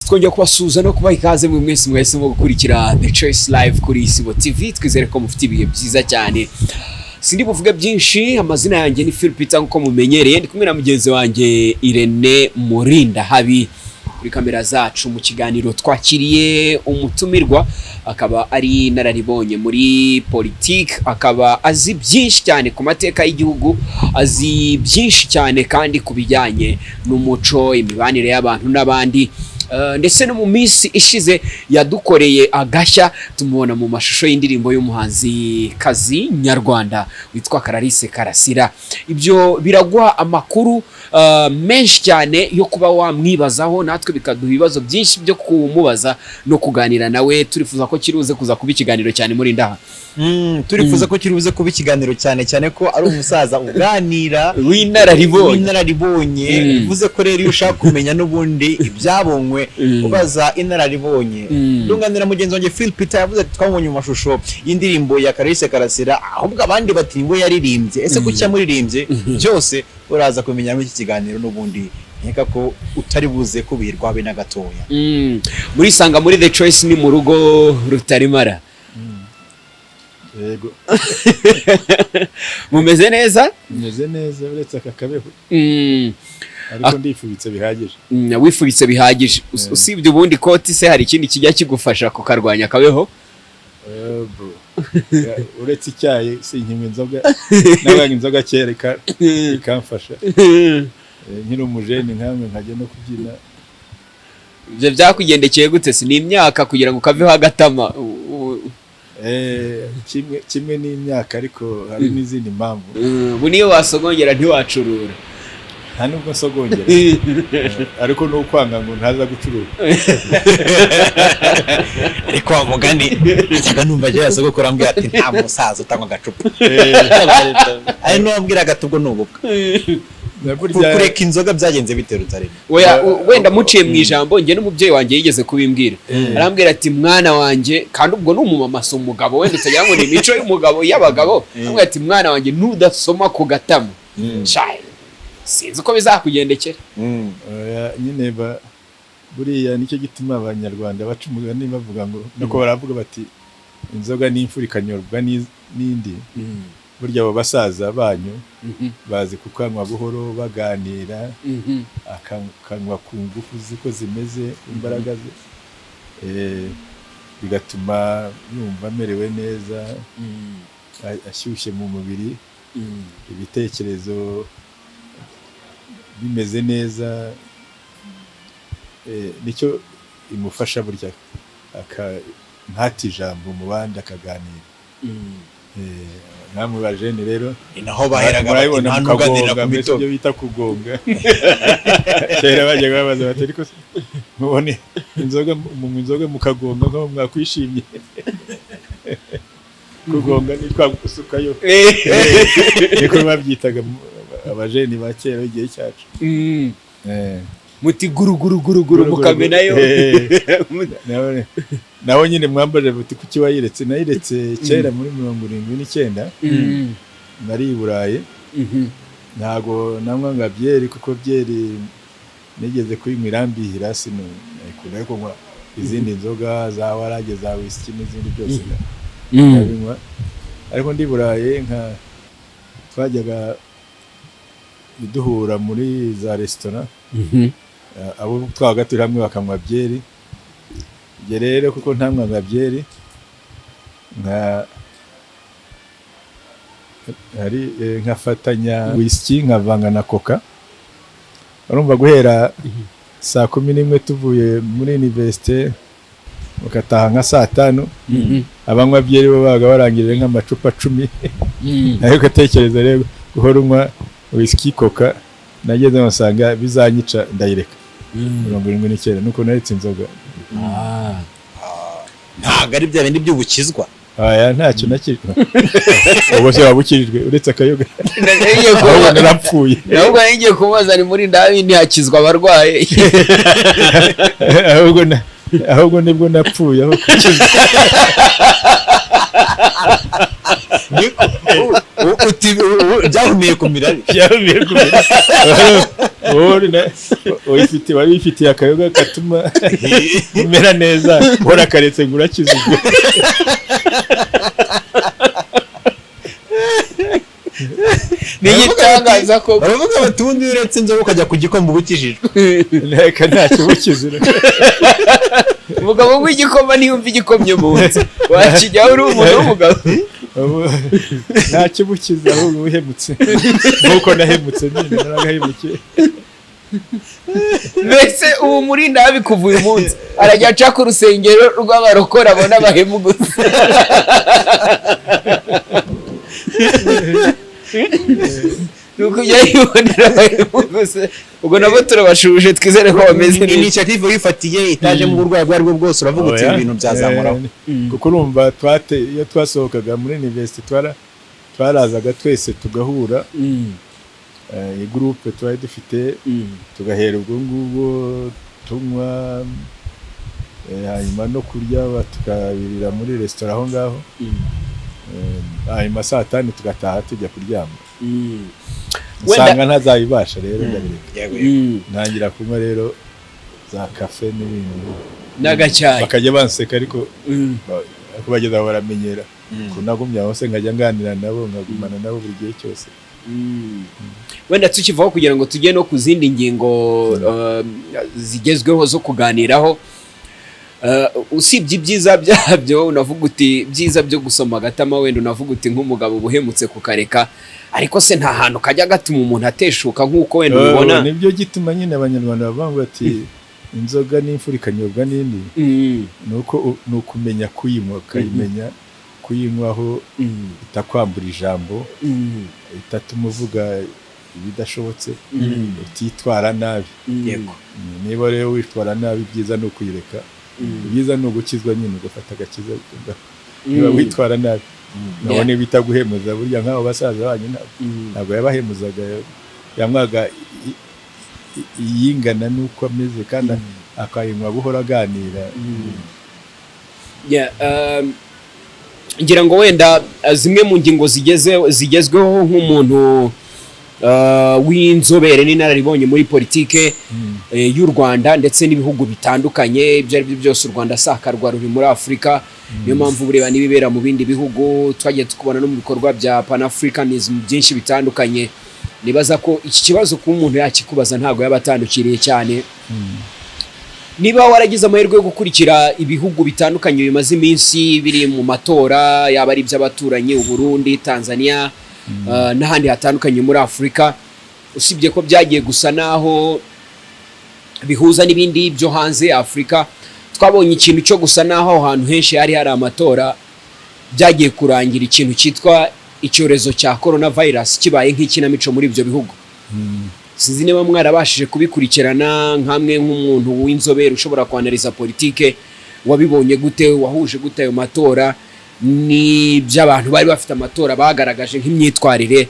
twongera kubasuhuza no kubaha ikaze mu mwese mwahisemo gukurikira The Choice Live kuri Isibo TV. Twizere ko mufite ibihe byiza cyane. Sindi buvuge byinshi, amazina yanjye ni Phil Peter nkuko mumenyereye. Ndi kumwe na mugenzi wanjye Irene Murinda Habi. Kuri kamera zacu mu kiganiro twakiriye umutumirwa, akaba ari inararibonye muri politiki, akaba azi byinshi cyane ku mateka y'igihugu, azi byinshi cyane kandi ku bijyanye n'umuco, imibanire y'abantu n'abandi. Ndetse no mu minsi ishize yadukoreye agashya, tumubona mu mashusho y'indirimbo y'umuhanzi kazi nyarwanda witwa Clarisse Karasira. Ibyo biragwa amakuru menshi cyane yo kuba wamwibazaho, natwe bikaduha ibibazo byinshi byo kumubaza no kuganira nawe. Turifuza ko kiruze kuza kuba ikiganiro cyane muri ndaha. Turifuza ko kiruze kuba ikiganiro cyane ko ari umusaza uganira w'inararibonye. Bivuze ko rero iyo ushaka kumenya n'ubundi ibyabonywe ubaza inararibonye. Dunganira mugenzi wanjye Phil Peter yavuze ati twabonye mu mashusho y'indirimbo ya Clarisse Karasira, ahubwo abandi bati ngo yaririmbye. Ese kuki yamuririmbye? Byose uraza kumenya muri iki kiganiro n'ubundi. Nkeka ko utari buze kubirwa habe na gatoya. Muri sanga muri The Choice ni mu rugo rutarimara. Yego. Mumeze neza? Mumeze neza uretse akakabeho. Ariko ndifubitse bihagije. Wifubitse bihagije. Usibye ubundi koti se hari ikindi kijya kigufasha kukarwanya akabeho? Uretse icyayi sinkimwe inzoga, nabanye inzoga kera ikamfasha. Nkiri umujeni nkamwe nkajya no kubyina. Ibyo byakugendekeye gute? Si ni imyaka kugira ngo kaveho agatama? Kimwe n'imyaka, ariko hari n'izindi mpamvu. Ubu niyo wasogongera ntiwacurura. Nta nubwo nsogongera, ariko ni ukwanga ngo ntaza gucurura. Ariko mugani cyangwa numva aje yasogokora ambwira ati nta musaza utangwa agacupa. Ari no ambwira gatubwo n'ubukwe. Kureka inzoga byagenze biterutare. Wenda muciye mu ijambo, nge n'umubyeyi wanjye yigeze kubimbwira. Arambwira ati mwana wanjye, kandi ubwo ni umumama so umugabo, wenda utagira ngo ni imico y'umugabo y'abagabo. Arambwira ati mwana wanjye nudasoma ku gatama. Sinzi uko bizakugendekera. Nyine buriya nicyo gituma abanyarwanda baca umugani bavuga ngo nuko baravuga bati inzoga n'imfura ikanyobwa n'indi. Burya abo basaza banyu bazi kukanywa buhoro baganira, akanywa ku ngufu ziko zimeze, imbaraga ze, bigatuma yumva amerewe neza, ashyushye mu mubiri, ibitekerezo bimeze neza. Nicyo imufasha burya ntati ijambo mu bandi akaganira. Namwe bajene rero inaho baheraga bati ntuganira ku mito byo bita kugonga. Kera bajyaga babaza bati ariko mubone inzoga mukagonga nko mwakwishimye. Kugonga ni kwa gusukayo. Niko babyitaga abajeni ba kera igihe cyacu. Muti guru mukamenayo. Naho nyine mwambaje buti kuki wayiretse? Nayiretse kera muri 79. Nari Burayi. Ntago namwanga byeri kuko byeri nigeze kwimwirambihira sino ikunda ko nkwa izindi nzoga za warage za whisky n'izindi byose. Nabinywa. Ariko ndi Burayi nka twajyaga duhura muri za restaurant. Abo twagatura hamwe bakamwa byeri. Je rero kuko ntamwanga byeri nkafatanya whisky nkavanga na coca. Urumva guhera saa 11 tuvuye muri university ukataha nka saa 5, abanywa byeri bo baga barangirira nk'amacupa 10. Ariko atekereza rero guhora unywa whisky coca, nageze nsanga bizanyica ndayireka. 79 nuko naretse inzoga. Ntago ari bya bindi by'ubukizwa. Ntacyo nakirwa. Ubwo se wabukirijwe uretse akayoga. Narapfuye. Nubwo ngiye kubaza ni muri ndabindi hakizwa abarwaye. Ahubwo nibwo napfuye aho kukizwa. Byahumeye kumira. wari wifitiye akayoga gatuma umera neza uhora karetse ngo urakizijwe. Nigitangaza ko baravuga bati ubundi uretse inzoga ukajya ku gikombe ubukijijwe. Reka ntacyo bukizira. umugabo w'igikoma niyumva igikomye mu nzu wakijyaho uri umuntu w'umugabo. Ntacyo bukiza ahubwo uhemutse nkuko nahemutse nyine naragahemukiye. Mbese ubu murinda habikuvuye umunsi arajya aca ku rusengero rw'abarokora abona abahemu gusa. Nuko ujya yibonera abahemu gusa. Ubwo nabo turabashuje twizere ko bameze neza. Initiative wifatiye itaje mu burwayi bwo aribwo bwose uravuga uti ibintu byazamuraho. Kuko urumva iyo twasohokaga muri university twarazaga twese tugahura. Groupe twari dufite tugahera ubwo ngubwo tunywa hanyuma no kurya tukabirira muri restaurant aho ngaho. Hanyuma saa 5 tugataha tujya kuryama. Usanga ntazabibasha rero ntangira kunywa rero za cafe n'ibintu n'agacyayi bakajya banseka ariko bageza aho baramenyera ko nagumye aho se nkajya nganira nabo nkagumana nabo buri gihe cyose. Wenda tukivaho kugira ngo tujye no ku zindi ngingo zigezweho zo kuganiraho. Usibye ibyiza byabyo unavuga uti byiza byo gusoma agatama wenda unavuga uti nk'umugabo ubuhemutse kukareka ariko se nta hantu kajya gatuma umuntu ateshuka nk'uko wenda ubibona. Nibyo gituma nyine abanyarwanda bavuga ati inzoga n'imfura ikanyobwa n'indi nuko nukumenya kuyinywa ukayimenya kuyinywaho itakwambura ijambo itatuma uvuga ibidashobotse utitwara nabi. Yego niba rero witwara nabi byiza no kuyireka. Byiza no gukizwa nyine ugafata agakiza. Niba witwara nabi none bitaguhemuza burya nk'abo basaza banyu ntabwo yabahemuzaga yamwaga yingana nuko ameze kandi akayinywa buhora aganira. Ngira ngo wenda zimwe mu ngingo zigezweho nk'umuntu w'inzobere n'inararibonye muri politike y'u Rwanda ndetse n'ibihugu bitandukanye ibyo ari byo byose u Rwanda sakarwa ruri muri Afurika. Niyo mpamvu bureba n'ibibera mu bindi bihugu twagiye tukubona no mu bikorwa bya Pan-Africanism byinshi bitandukanye. Nibaza ko iki kibazo ku umuntu yakikubaza ntago yabatandukiriye cyane. Niba waragize amahirwe yo gukurikira ibihugu bitandukanye bimaze iminsi biri mu matora yaba ari by'abaturanyi u Burundi, Tanzania n'ahandi hatandukanye muri Afurika, usibye ko byagiye gusa naho bihuza n'ibindi byo hanze Afurika, twabonye ikintu cyo gusa naho ahantu henshi hari amatora byagiye kurangira ikintu cyitwa icyorezo cya coronavirus kibaye nk'ikinamico muri ibyo bihugu. Sinzi niba mwarabashije kubikurikirana nkamwe nk'umuntu w'inzobere ushobora kwanaliza politike, wabibonye gute, wahuje gute ayo matora ni by'abantu bari bafite amatora bagaragaje nk'imyitwarire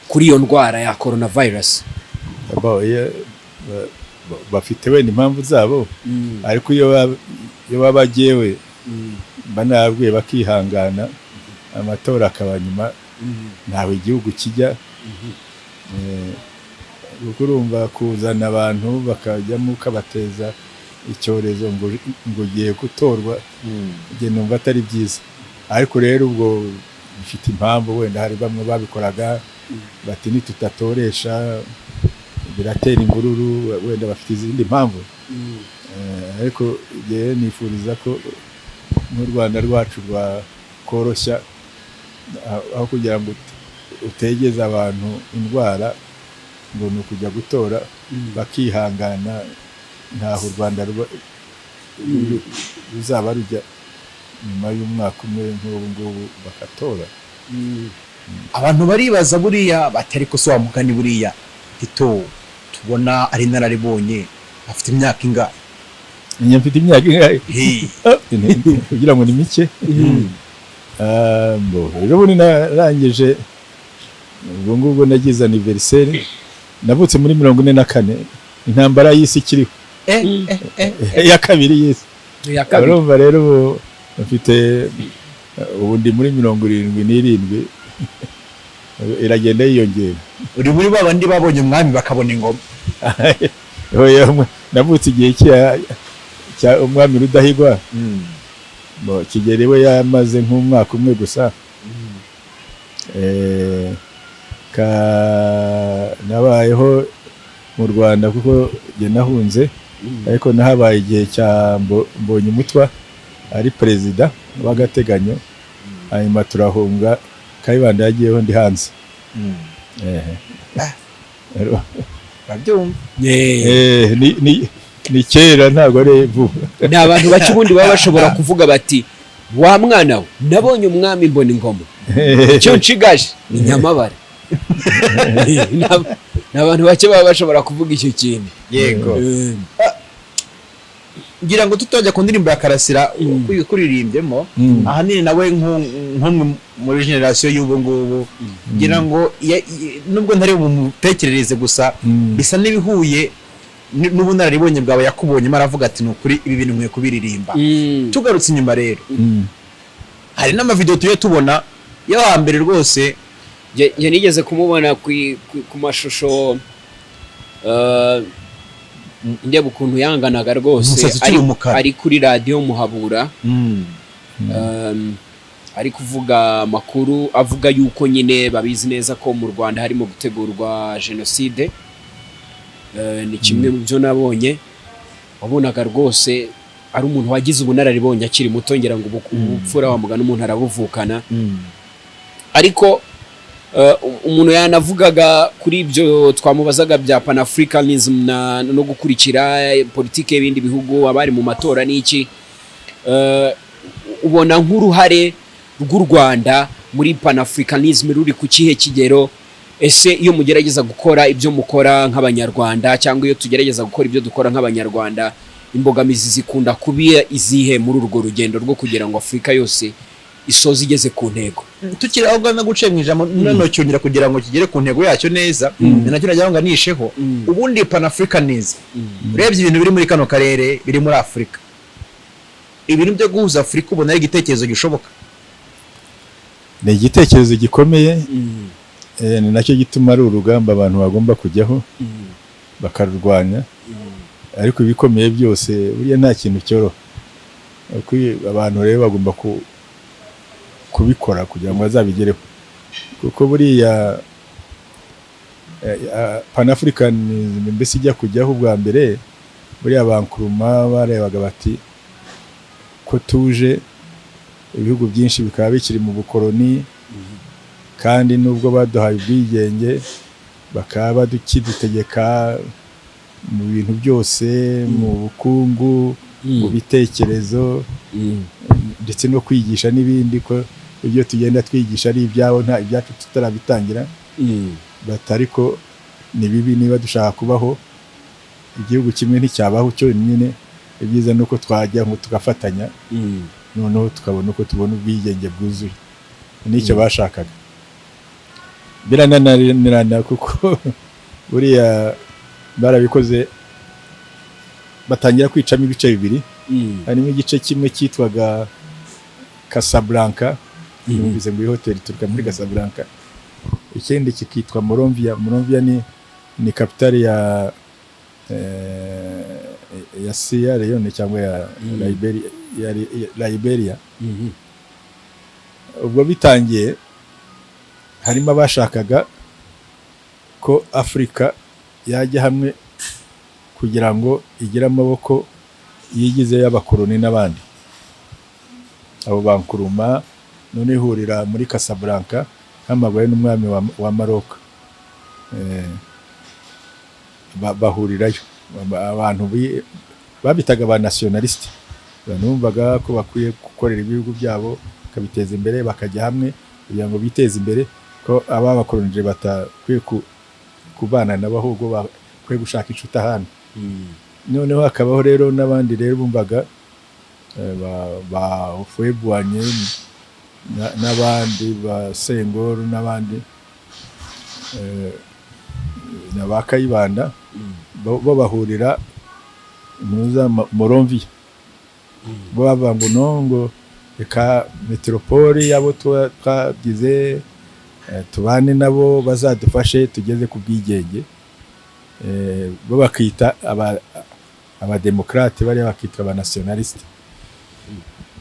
kuri iyo ndwara ya coronavirus. Bafite wenda impamvu zabo ariko iyo babagewe banabwiye bakihangana amatora akaba nyuma ntawe igihugu kijya. Urumva kuzana abantu bakajyamo ukabateza icyorezo ngo ugiye gutorwa njye numva atari byiza. Ariko rero ubwo bifite impamvu wenda hari bamwe babikoraga bati nitutatoresha biratera imvururu wenda bafite izindi mpamvu. Ariko njye nifuriza ko mu Rwanda rwacu rwakoroshya aho kugira ngo utegeze abantu indwara ngo ni ukujya gutora bakihangana. Ntaho u Rwanda ruzaba rujya nyuma y'umwaka umwe nk'ubu ngubu bakatora. Abantu baribaza buriya batari ko wa mugani buriya Tito tubona ari nararibonye afite imyaka ingahe? Mfite imyaka ingahe? Kugira ngo ni mike. Rero ubu narangije ubwo ngubwo nagize anniversaire, navutse muri 44 intambara y'isi kiriho ya kabiri y'isi. Urumva rero mfite ubu ndi muri 77 iragenda yiyongera. uri muri ba bandi babonye umwami bakabona ingoma. Oya, navutse igihe cya umwami Rudahigwa. Kigeli we yamaze nk'umwaka umwe gusa. Nabayeho mu Rwanda kuko jye nahunze, ariko nahabaye igihe cya Mbonye Umutwa ari perezida w'agateganyo, hanyuma turahunga, Kayibanda yagiyeho ndi hanze. Babyumva. Ni kera ntabwo ari vuba. Ni abantu bake ubundi baba bashobora kuvuga bati wa mwana we nabonye umwami mbona ingoma, icyo nshigaje ni Nyamabare. Ni abantu bake baba bashobora kuvuga icyo kintu. Yego. Ngira ngo tutajya ku ndirimbo ya Karasira kuririmbyemo, ahanini nawe nk'umwe muri generation y'ubu ngubu, ngira ngo nubwo ntari bumutekerereze gusa bisa n'ibihuye n'ubunararibonye bwawe yakubonye maravuga ati nukuri ibi bintu nkwiye kubiririmba. Tugarutse inyuma rero, hari n'amavideo tuye tubona yo hambere rwose, je nigeze kumubona ku mashusho, ndeba ukuntu yanganaga rwose, ari kuri radio Muhabura, ari kuvuga amakuru avuga yuko nyine babizi neza ko mu Rwanda harimo gutegurwa genocide. Ni kimwe mu byo nabonye, wabonaga rwose ari umuntu wagize ubunararibonye akiri muto, ngira ngo ubupfura wa mugana umuntu arabuvukana. Ariko umuntu yanavugaga kuri ibyo twamubazaga bya Pan-Africanism no gukurikira politike y'ibindi bihugu, abari mu matora n'iki, ubona nk'uruhare rw'u Rwanda muri Pan-Africanism ruri ku kihe kigero? Ese iyo mugerageza gukora ibyo mukora nk'abanyarwanda, cyangwa iyo tugerageza gukora ibyo dukora nk'abanyarwanda, imbogamizi zikunda kuba izihe muri urwo rugendo rwo kugira ngo Afurika yose isoze igeze ku ntego? Tukiri aho gana guce mu ijambo none cyongera kugira ngo kigere ku ntego yacyo neza, nacyo najya ngo nisheho. Ubundi Pan-Africanism, urebye ibintu biri muri kano karere biri muri Afurika, ibintu byo guhuza Afurika ubona ari igitekerezo gishoboka? Ni igitekerezo gikomeye, ni nacyo gituma ari urugamba abantu bagomba kujyaho bakarurwanya. Ariko ibikomeye byose buriya nta kintu cyoroha, abantu rero bagomba kubikora kugira ngo bazabigereho, kuko buriya Pan-Africanism mbese ijya kujyaho ubwa mbere, buriya bankuruma barebaga bati ko tuje ibihugu byinshi bikaba bikiri mu bukoloni, kandi nubwo baduhaye ubwigenge bakaba badutegeka mu bintu byose, mu bukungu, mu bitekerezo, ndetse no kwigisha n'ibindi, ko ibyo tugenda twigisha ari ibyabo nta ibyacu tutarabitangira. Batariko ni bibi niba dushaka kubaho igihugu kimwe nticyabaho cyonyine, ibyiza nuko twajya ngo tugafatanya, noneho tukabona uko tubona ubwigenge bwuzuye. Nicyo bashakaga. Birananirana kuko buriya barabikoze, batangira kwicamo ibice bibiri. Harimo igice kimwe cyitwaga Casablanca, numvise ngo hoteli turuka muri Casablanca. Ikindi kikitwa Monrovia. Monrovia ni capital ya Sierra Leone cyangwa ya Liberia. Ubwo bitangiye harimo abashakaga ko Afrika yajya hamwe kugira ngo igire amaboko yigize y'abakoloni n'abandi. Abo bankuruma none ihurira muri Casablanca hamagwaye n'umwami wa Maroc. Bahurirayo abantu babitaga ba nationaliste, banumvaga ko bakwiye gukorera ibihugu byabo kabiteza imbere, bakajya hamwe kugira ngo biteze imbere, ko ababakolonije batakwiye kubana n'abahubwo bakwiye gushaka inshuti ahandi. Noneho hakabaho rero n'abandi rero bumvaga ba Ofwebwanye n'abandi ba Senghor n'abandi na ba Kayibanda, bo bahurira muza Monrovia. Bo bavuga ngo reka metropole yabo twagize tubane nabo bazadufashe tugeze ku bwigenge, bo bakita abademokrate bariya bakitwa abanationaliste.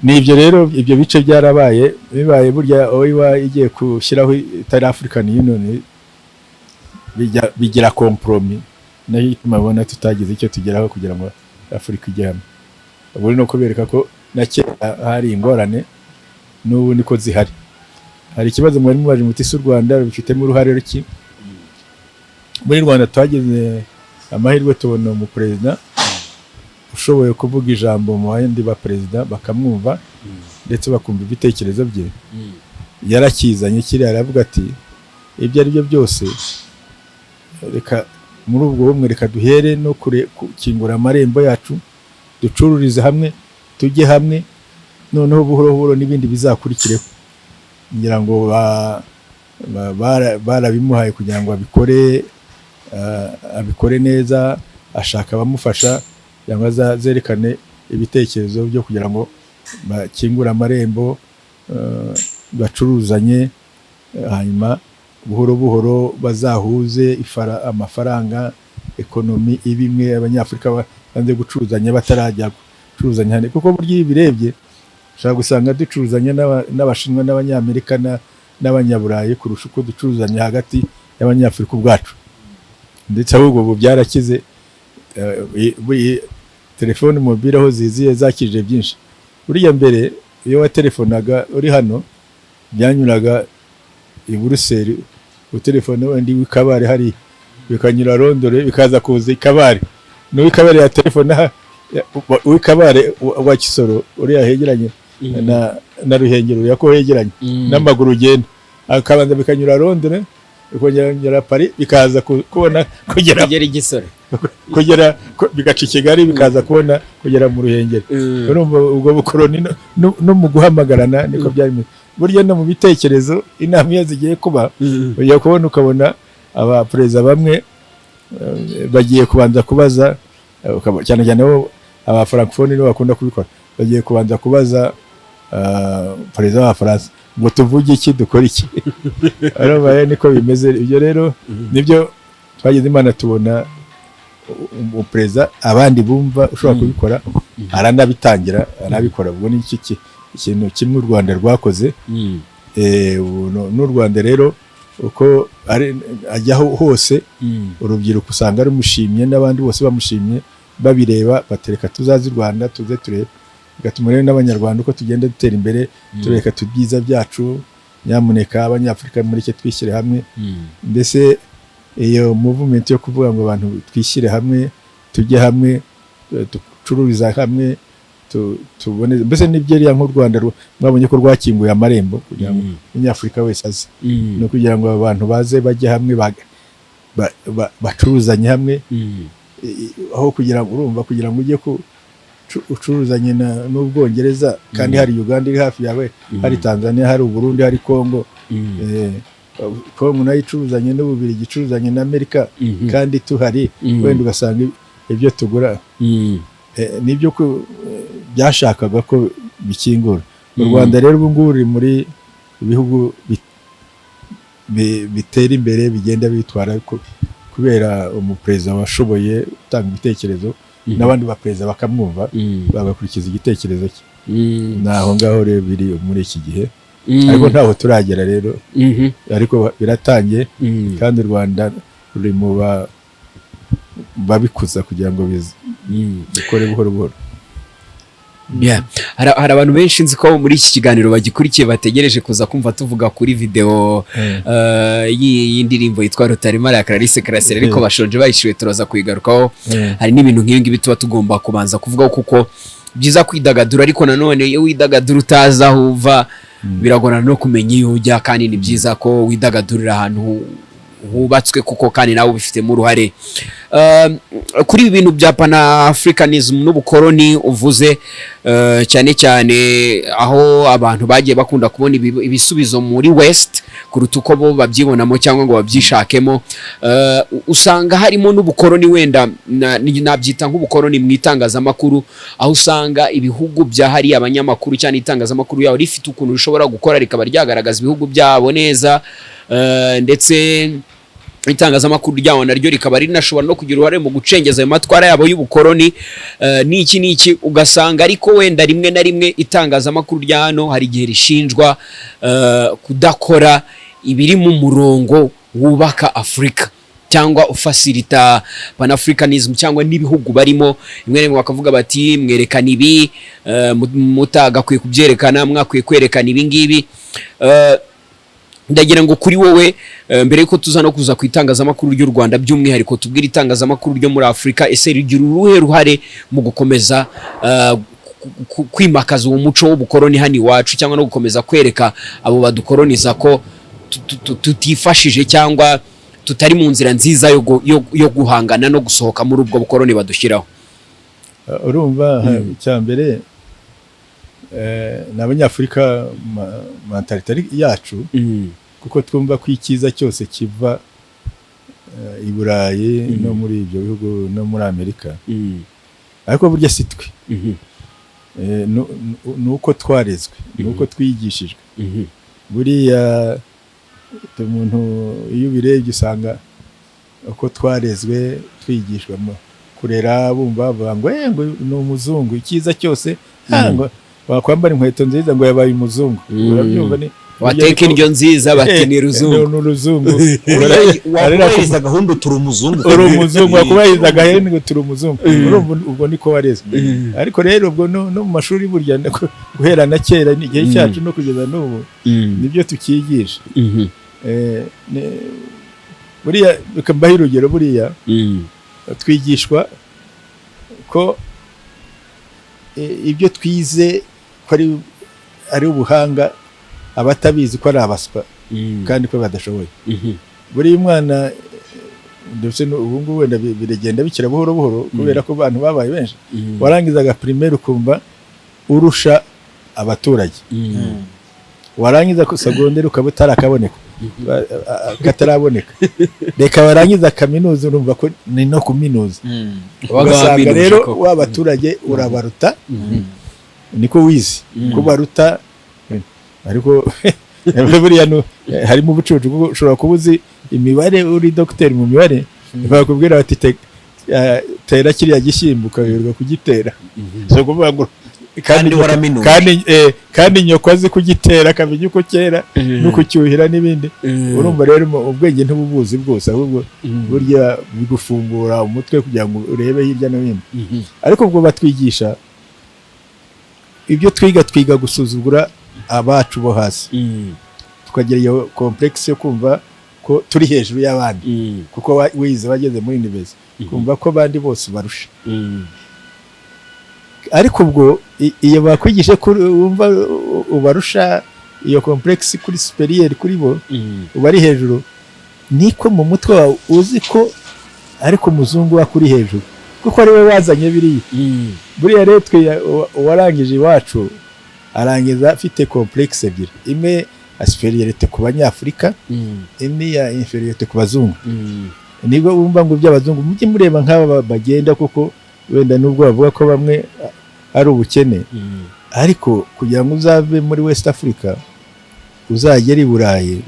Nibyo rero ibyo bice byarabaye bibaye burya oiwa igiye gushyiraho itari African Union bigira compromis nayo mabona tutagize icyo tugeraho kugira ngo Afrika ijye hamwe. Ubu no kubereka ko na kera hari ingorane n'ubu niko zihari. Hari ikibazo mwari mubaje muti s'u Rwanda rubifitemo uruhare ruki. Muri Rwanda twagize amahirwe tubona mu president ushoboye kuvuga ijambo mu bandi ba president bakamwumva ndetse bakumva ibitekerezo bye. Yarakizanye kiri aravuga ati ibyo ari byo byose reka muri ubwo bumwe reka duhere no kukingura amarembo yacu ducururize hamwe tujye hamwe noneho buhoro buhoro n'ibindi bizakurikireho. Ngira ngo barabimuhaye kugira ngo abikore neza, ashaka abamufasha cyangwa azerekane ibitekerezo byo kugira ngo bakingure amarembo bacuruzanye, hanyuma buhoro buhoro bazahuze amafaranga ekonomi ibimwe abanyafrika banze gucuruzanya batarajya gucuruzanya hane, kuko buryo ibirebye ushaka gusanga ducuruzanya n'abashinwa n'abanyamerika n'abanyaburayi kurusha uko ducuruzanya hagati y'abanyafrika ubwacu. Ndetse ahubwo ubu byarakize, telefone mobile aho ziziye zakije byinshi. Buriya mbere iyo watelefonaga uri hano byanyuraga i Buruseli utelefone wandi w'Ikabare hari bikanyura Rondore bikaza kuza Ikabare n'uw'Ikabare ya telefone w'Ikabare wa Kisoro uri yahegeranye na Ruhengero yako hegeranye n'amaguru ugenda akabanza bikanyura Rondore bikongera Paris bikaza kubona kugera Igisoro kugera bigaca Kigali bikaza kubona kugera mu Ruhengero. Urumva ubwo bukoroni no mu guhamagarana niko byari. Burya no mu bitekerezo inama yazigiye kuba ujya kubona ukabona aba president bamwe bagiye kubanza kubaza cyane cyane aba francophone no bakunda kubikora, bagiye kubanza kubaza president wa France ngo tuvuge iki dukora iki. Arabaye niko bimeze. Ibyo rero nibyo twagize Imana tubona umupreza abandi bumva ushobora kubikora aranabitangira arabikora. Ubwo ni iki ikintu kimwe u Rwanda rwakoze. N'u Rwanda rero uko ajyaho hose urubyiruko usanga rumushimye n'abandi bose bamushimye babireba batereka tuzazi Rwanda tuze turebe gatuma rero n'abanyarwanda uko tugenda dutera imbere tureka tubyiza byacu. Nyamuneka abanyafrika muri cyo twishyire hamwe. Mbese iyo movement yo kuvuga ngo abantu twishyire hamwe tujye hamwe ducururiza hamwe tubone mbese nibyo nk'u Rwanda mwabonye ko rwakinguye amarembo kugira ngo umunyafrika wese aze no kugira ngo abantu baze bajye hamwe bacuruzanye hamwe aho kugira ngo urumva kugira ngo ujye ucuruzanye n'Ubwongereza kandi hari Uganda iri hafi yawe, hari Tanzania, hari Burundi, hari Congo. Kongo nayo icuruzanye n'Ububiligi icuruzanye na Amerika kandi tuhari wenda ugasanga ibyo tugura nibyo byashakaga ko bikingura. U Rwanda rero ubu ngubu ruri muri ibihugu bitera imbere bigenda bitwara kubera umupreza washoboye gutanga ibitekerezo n'abandi bapreza bakamwumva bagakurikiza igitekerezo cye. Naho ngaho rero biri muri iki gihe ariko ntaho turagera rero ariko biratangiye kandi u Rwanda ruri mu babikuza kugira ngo bikore buhoro buhoro. Hari abantu benshi nzi ko muri iki kiganiro bagikurikiye bategereje kuza kumva tuvuga kuri video y'indirimbo yitwa Rutaremara ya Clarisse Karasira ariko bashonje bayishyuye turaza kuyigarukaho. Hari n'ibintu nk'ibi ngibi tuba tugomba kubanza kuvuga kuko byiza kwidagadura ariko nanone iyo widagadura utaza aho uva biragorana no kumenya iyo ujya, kandi ni byiza ko widagadurira ahantu hubatswe kuko kandi nawe ubifitemo uruhare. kuri ibi bintu bya Pan-Africanism n'ubukoloni uvuze, cyane cyane aho abantu bagiye bakunda kubona ibisubizo muri West kuruta uko bo babyibonamo cyangwa ngo babyishakemo, usanga harimo n'ubukoloni, wenda nabyita nk'ubukoloni mu itangazamakuru, aho usanga ibihugu byahari abanyamakuru cyane itangazamakuru yaho rifite ukuntu rishobora gukora rikaba ryagaragaza ibihugu byabo neza, ndetse itangazamakuru ryawo naryo rikaba rinashobora no kugira uruhare mu gucengeza ayo matwara yabo y'ubukoloni, n'iki ugasanga ariko wenda rimwe na rimwe itangazamakuru rya hano hari igihe rishinjwa kudakora ibiri mu murongo wubaka Afurika cyangwa ufasirita Pan-Africanism cyangwa n'ibihugu barimo, rimwe rimwe bakavuga bati mwerekana ibi, mutagakwiye kubyerekana, mwakwiye kwerekana ibi ngibi. Ndagira ngo kuri wowe, mbere yuko tuza no kuza ku itangazamakuru ry'u Rwanda by'umwihariko tubwire itangazamakuru ryo muri Afurika, ese rigira uruhe ruhare mu gukomeza kwimakaza uwo muco w'ubukoloni hano iwacu, cyangwa no gukomeza kwereka abo badukoloniza ko tutifashije cyangwa tutari mu nzira nziza yo guhangana no gusohoka muri ubwo bukoloni badushyiraho? Urumva cyambere n'abanyafurika mentalite yacu, kuko twumva ko icyiza cyose kiva i Burayi no muri ibyo bihugu no muri Amerika, ariko burya si twe, nuko twarezwe, nuko twigishijwe. Buriya umuntu iyo ubirebye usanga uko twarezwe, twigishwa kurera, bumva bavuga ngo ni umuzungu, icyiza cyose ngo wakwambara inkweto nziza ngo yabaye umuzungu, urabyumva ni wateka indyo nziza bati ni ruzungu, wakubahiriza gahunda turi umuzungu, wakubahiriza gahunda ngo turi umuzungu, ubwo niko warezwe. Ariko rero ubwo no mu mashuri burya guhera na kera n'igihe cyacu no kugeza n'ubu nibyo tukigisha. Buriya bikambaho urugero, buriya twigishwa ko ibyo twize ko ari ubuhanga, abatabizi ko ari abaswa kandi ko badashoboye. Buriya umwana ndetse ubu ngubu wenda biragenda bikira buhoro buhoro kubera ko abantu babaye benshi, warangizaga primaire ukumva urusha abaturage, warangiza ku secondaire ukaba utarakaboneka, kataraboneka, reka warangiza kaminuza urumva ko ni no kuminuza, ugasanga rero w'abaturage urabaruta, niko wizi kubaruta. Ariko buriya harimo ubucucu, ushobora kuba uzi imibare, uri dogiteri mu mibare, bakubwira bati tera kiriya gishyimbo ukayoberwa kugitera, so kuvuga ngo kandi nyoko azi kugitera akamenya uko kera no kucyuhira n'ibindi. Urumva rero ubwenge ntububuzi bwose, ahubwo burya bigufungura umutwe kugira ngo urebe hirya no hino. Ariko ubwo batwigisha ibyo twiga gusuzugura abacu bo hasi, tukagira iyo complexe yo kumva ko turi hejuru y'abandi, kuko wize bageze muri university, kumva ko abandi bose barusha. Ariko ubwo iyo bakwigisha wumva ubarusha, iyo complexe kuri superieur kuri bo ubari hejuru, niko mu mutwe wawe uzi ko ariko umuzungu wa kuri hejuru, kuko ari we wazanye biriya. Buriya rero twe warangije iwacu arangiza afite complexe ebyiri, imwe superiorité ku banyafurika, indi ya inferiorité ku bazungu. Nibwo wumva ngo by'abazungu mujye mureba nk'aba bagenda, kuko wenda nubwo bavuga ko bamwe ari ubukene, ariko kugira ngo uzave muri West Africa uzagera i Burayi,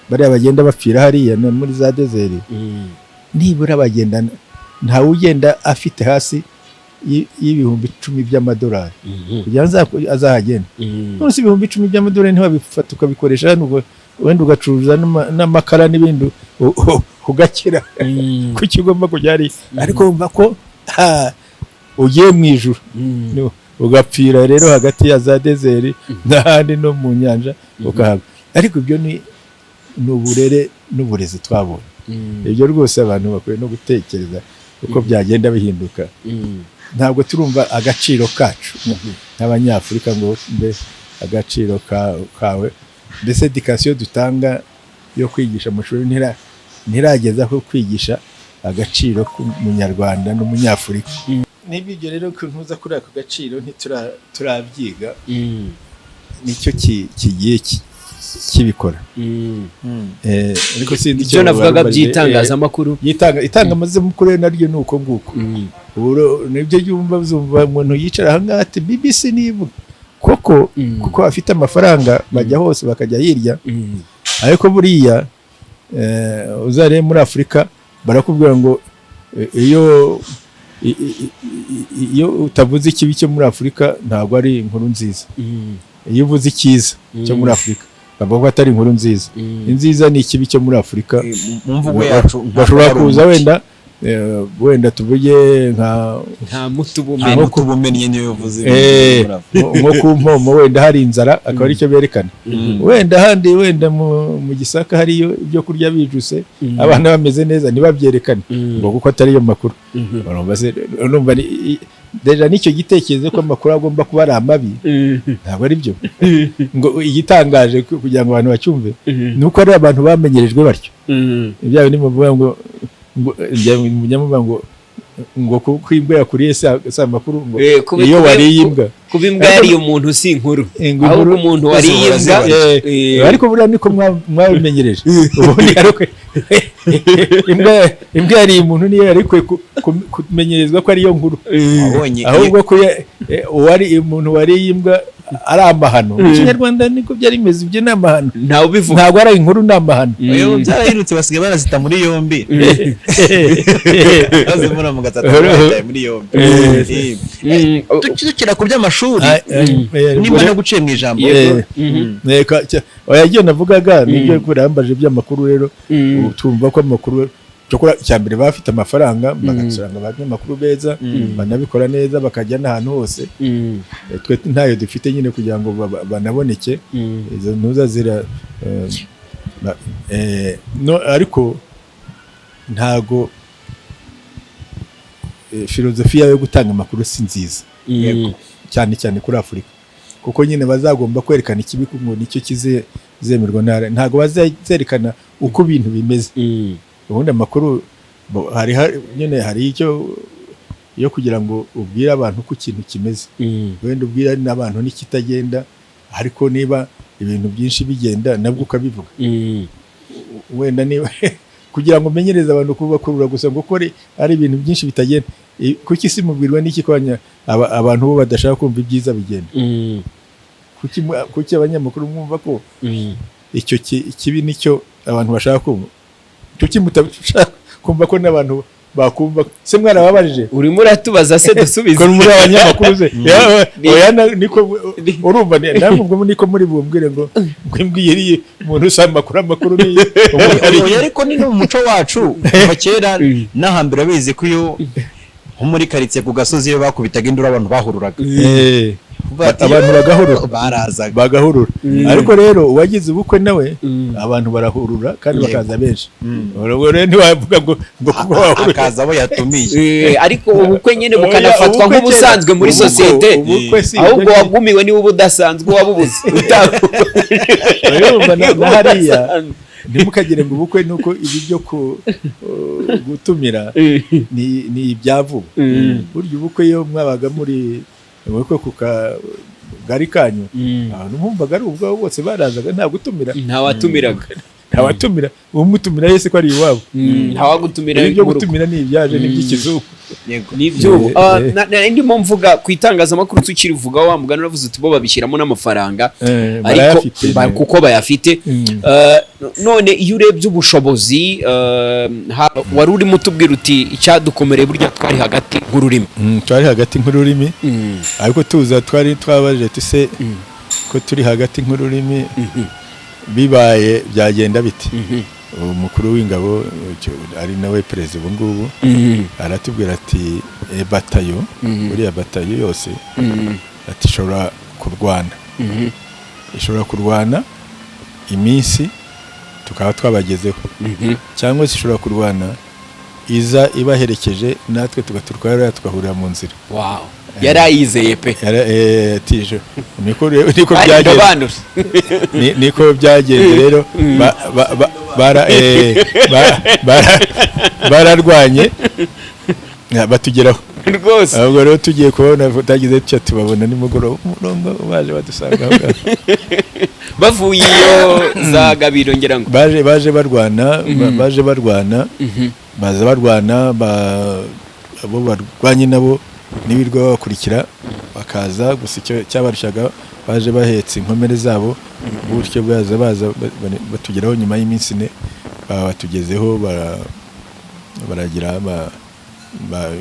bariya bagenda bapfira hariya muri za desert, nibura bagenda ntawe ugenda afite hasi y'ibihumbi 10 by'amadolari kugira ngo azahagenda. None si ibihumbi 10 by'amadolari ntibabifata ukabikoresha hano, wenda ugacuruza n'amakara n'ibindi ugakira ku kigomba kujya ari. Ariko wumva ko ugiye mu ijuru, ugapfira rero hagati ya za desert n'ahandi no mu nyanja ukahaba. Ariko ibyo ni uburere n'uburezi twabonye. Ibyo rwose abantu bakwiye no gutekereza uko byagenda bihinduka. Ntabwo turumva agaciro kacu nk'abanyafurika ngo mbe agaciro kawe, mbese education dutanga yo kwigisha amashuri ntirageza ko kwigisha agaciro k'umunyarwanda n'umunyafurika. Niba ibyo rero ntuza kuri ako gaciro ntiturabyiga, nicyo kigiye kibikora. Ariko sindi icyo navugaga by'itangazamakuru, itangazamakuru naryo ni uko nguko. Nibyo yumva uzumva umuntu yicara aha ngaha ati BBC nivuga kuko afite amafaranga bajya hose bakajya hirya. Ariko buriya uzarebe muri Afurika barakubwira ngo iyo utavuze ikibi cyo muri Afurika ntabwo ari inkuru nziza. Iyo uvuze icyiza cyo muri Afurika bavuga ko atari inkuru nziza. Inziza ni ikibi cyo muri Afurika. Mu mvugo yacu bashobora kuza wenda tuvuge nta mutubumenye niyo yavuze nko ku mpomo wenda hari inzara akaba aricyo berekana. Wenda handi wenda mu Gisaka hariyo ibyo kurya bijuse abana bameze neza ntibabyerekane ngo kuko atari yo makuru. Urumva deja nicyo gitekerezo ko amakuru agomba kuba ari amabi, ntabwo ari byo. Ngo igitangaje kugira ngo abantu bacyumve nuko ari abantu bamenyerejwe batyo. Ibyawe ni muvuga ngo ngo kuko imbwa yakuriye sa amakuru ngo iyo wariye imbwa kuba imbwa yariye umuntu si inkuru, ahubwo umuntu wariye imbwa. Ariko buriya niko mwabimenyereje. Ubundi imbwa yariye umuntu niyo yari kumenyerezwa ko ariyo nkuru, ahubwo ko umuntu wariye imbwa ari amahano. Mu Kinyarwanda niko byari bimeze, ibyo ni amahano, ntabwo ari inkuru, ni amahano. Byarahindutse basigaye barazita muri yombi. Bazimura mu gatatu muri yombi. Tukira ku by'amashuri nimba no guciye mu ijambo. Oya navugaga nibyo kurambaje by'amakuru. Rero tumva ko amakuru cyokora cyambere bafite amafaranga bagatsanga abanyamakuru beza banabikora neza bakajya n'ahantu hose. Twe ntayo dufite nyine kugira ngo banaboneke. Izo ntuza zira ariko ntago filozofiya yo gutanga amakuru si nziza cyane kuri Afurika, kuko nyine bazagomba kwerekana ikibi ngo nicyo kizemerwa. Ntago bazerekana uko ibintu bimeze. Ubundi amakuru hari icyo yo kugira ngo ubwire abantu uko ikintu kimeze. Wenda ubwira n'abantu n'ikitagenda, ariko niba ibintu byinshi bigenda nabwo ukabivuga. Wenda niba kugira ngo umenyereze abantu kubakurura gusa ngo ukore ari ibintu byinshi bitagenda. Kuki si mubwirwa n'iki kwanya abantu bo badashaka kumva ibyiza bigenda? Kuki abanyamakuru mwumva ko icyo kibi nicyo abantu bashaka kumva? Kuki mutashaka kumva ko n'abantu bakumva? Se mwarababajije? Urimo uratubaza se dusubize ko muri abanyamakuru ze niko urumva namubwo niko muri bumbwire ngo imbwiriye umuntu usaba amakuru niyo. Ariko ni no muco wacu bakera n'ahambira abizi ko iyo muri karitsiye ku gasozi iyo bakubitaga induru abantu bahururaga. Abantu bagahurura. Ariko rero uwagize ubukwe nawe abantu barahurura kandi bakaza benshi. Rero ntiwavuga ngo kuko akaza abo yatumiye. Ariko ubukwe nyine bukanafatwa nk'ubusanzwe muri sosiyete, ahubwo wagumiwe niba ubudasanzwe wabubuze. Na hariya ntimukagire ngo ubukwe nuko ibi byo gutumira ni ibyavuba. Burya ubukwe iyo mwabaga muri ubukwe ku kagari kanyu abantu mwumvaga ari ubwabo bose barazaga nta gutumira. Ntawatumira umutumira yese ko ari iwabo. Ntawagutumira. Ibyo gutumira ni ibyaje n'iby'ikizungu. Nibyo ndimo mvuga ku itangazamakuru tukirivuga wa mugani uravuze uti bo babishyiramo n'amafaranga ariko kuko bayafite. None iyo urebye ubushobozi wari urimo tubwira uti icyadukomereye burya twari hagati nk'ururimi. Ariko tuza twari twabaje tuse ko turi hagati nk'ururimi bibaye byagenda biti. Umukuru w'ingabo ari nawe perezida ubu ngubu aratubwira ati batayo buriya batayo yose ati ishobora kurwana iminsi tukaba twabagezeho, cyangwa se ishobora kurwana iza ibaherekeje natwe tugaturwara tukahurira mu nzira. yarayizeye pe tije niko byagenze rero bararwanye batugeraho rwose. ahubwo rero tugiye kubona tagize cyo tubabona nimugoroba umurongo baje badusanga aho bavuye iyo za Gabiro ngira ngo baje barwana baza barwana abo barwanye nabo nibirwa bakurikira bakaza gusa icyo cyabarushaga baje bahetse inkomere zabo buryo baza batugeraho nyuma y'iminsi 4 batugezeho baragira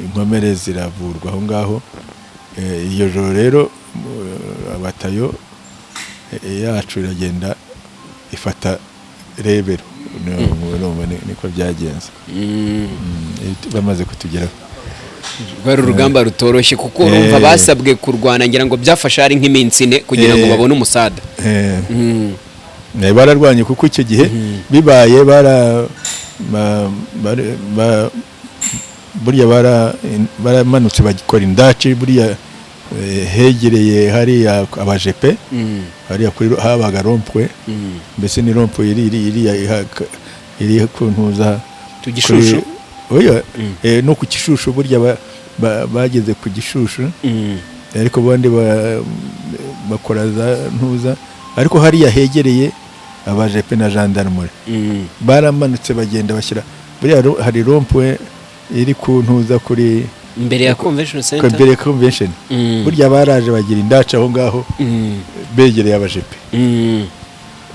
inkomere ziravurwa aho ngaho. Iyo joro rero abatayo yacu iragenda ifata Rebero niko byagenze bamaze kutugeraho. Rwari urugamba rutoroshye kuko urumva basabwe kurwana ngira ngo byafasha ari nk'iminsi 4 kugira ngo babone umusada. Bararwanye kuko icyo gihe bibaye buriya baramanutse bagikora indaci buriya hegereye hariya abajepe hariya kuri habaga rompwe mbese ni rompwe iri kuntuza tugishushu oya no ku Gishushu burya bageze ku Gishushu ariko bandi bakora za ntuza ariko hariya hegereye abajepe na gendarmerie baramanutse bagenda bashyira buriya hari rompwe iri kuntuza kuri imbere ya convention center imbere ya convention burya baraje bagira indaca aho ngaho begereye abajepe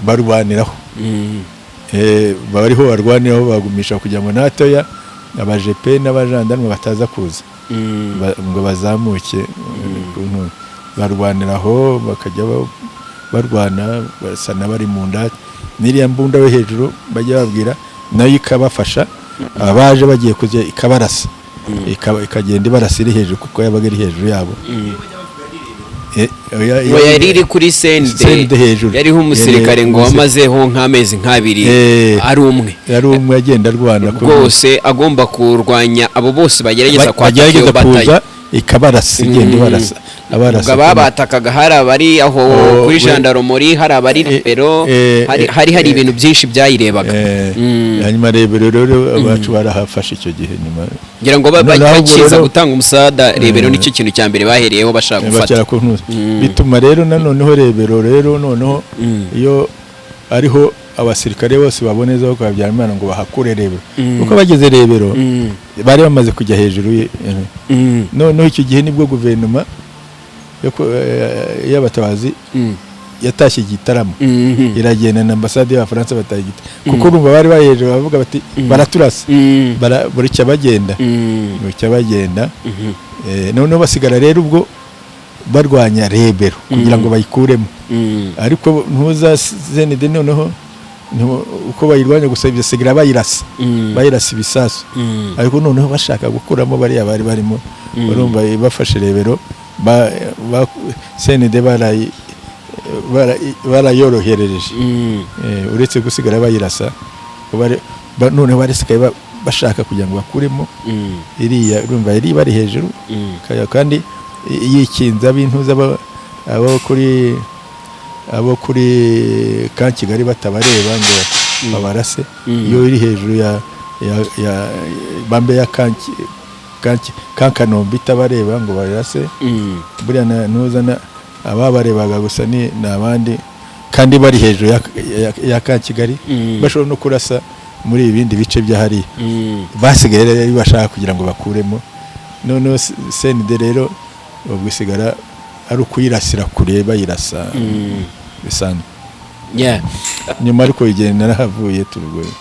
barwaniraho bariho barwaniraho bagumisha kugira ngo natoya abajepe n'abajandarme bataza kuza ngo bazamuke barwaniraho bakajya barwana basana bari mu ndati niriya mbunda we hejuru bajya babwira nayo ikabafasha abaje bagiye kujya ikabarasa ikagenda ibarasa iri hejuru kuko yabaga iri hejuru yabo. Yari kuri sende hejuru yariho umusirikare ngo wamazeho nk'amezi 2 ari umwe agenda arwana rwose agomba kurwanya abo bose bagerageza kwataka bataye ikabarasa igenda ibarasa abarasa babatakaga hari abari aho kuri gendarmerie hari abari Rebero hari ibintu byinshi byayirebaga. Hanyuma Rebero rero abacu barahafashe icyo gihe nyuma ngira ngo bakiza gutanga umusada Rebero nicyo kintu cya mbere bahereyeho bashaka gufata bituma rero nanoneho Rebero rero noneho iyo ariho abasirikare bose baboneza ko Habyarimana ngo bahakure Rebero uko bageze Rebero bari bamaze kujya hejuru noneho icyo gihe nibwo guverinoma y'abatabazi yatashye igitaramo iragenda na ambasade y'Abafaransa batagita kuko urumva bari bayeje bavuga bati baraturasa buricya bagenda noneho basigara rero ubwo barwanya Rebero kugira ngo bayikuremo ariko ntuza zenide noneho uko bayirwanya gusa bisigira bayirasa ibisasu ariko noneho bashaka gukuramo bari barimo urumva bafashe Rebero CND barayorohereje uretse gusigara bayirasa noneho barisigaye bashaka kugira ngo bakuremo iriya urumva iri bari hejuru kandi yikinza bintuza abo kuri ka Kigali batabareba ngo babarase iyo iri hejuru ya bambe ya Kanombe itabareba ngo barase buriya ntuzana ababarebaga gusa ni nabandi kandi bari hejuru ya ka Kigali bashobora no kurasa muri ibindi bice byahari basigaye rero bashaka kugira ngo bakuremo noneho CND rero ubwisigara ari ukuyirasira kure bayirasa bisanzwe nyuma ariko igenda narahavuye turugoye.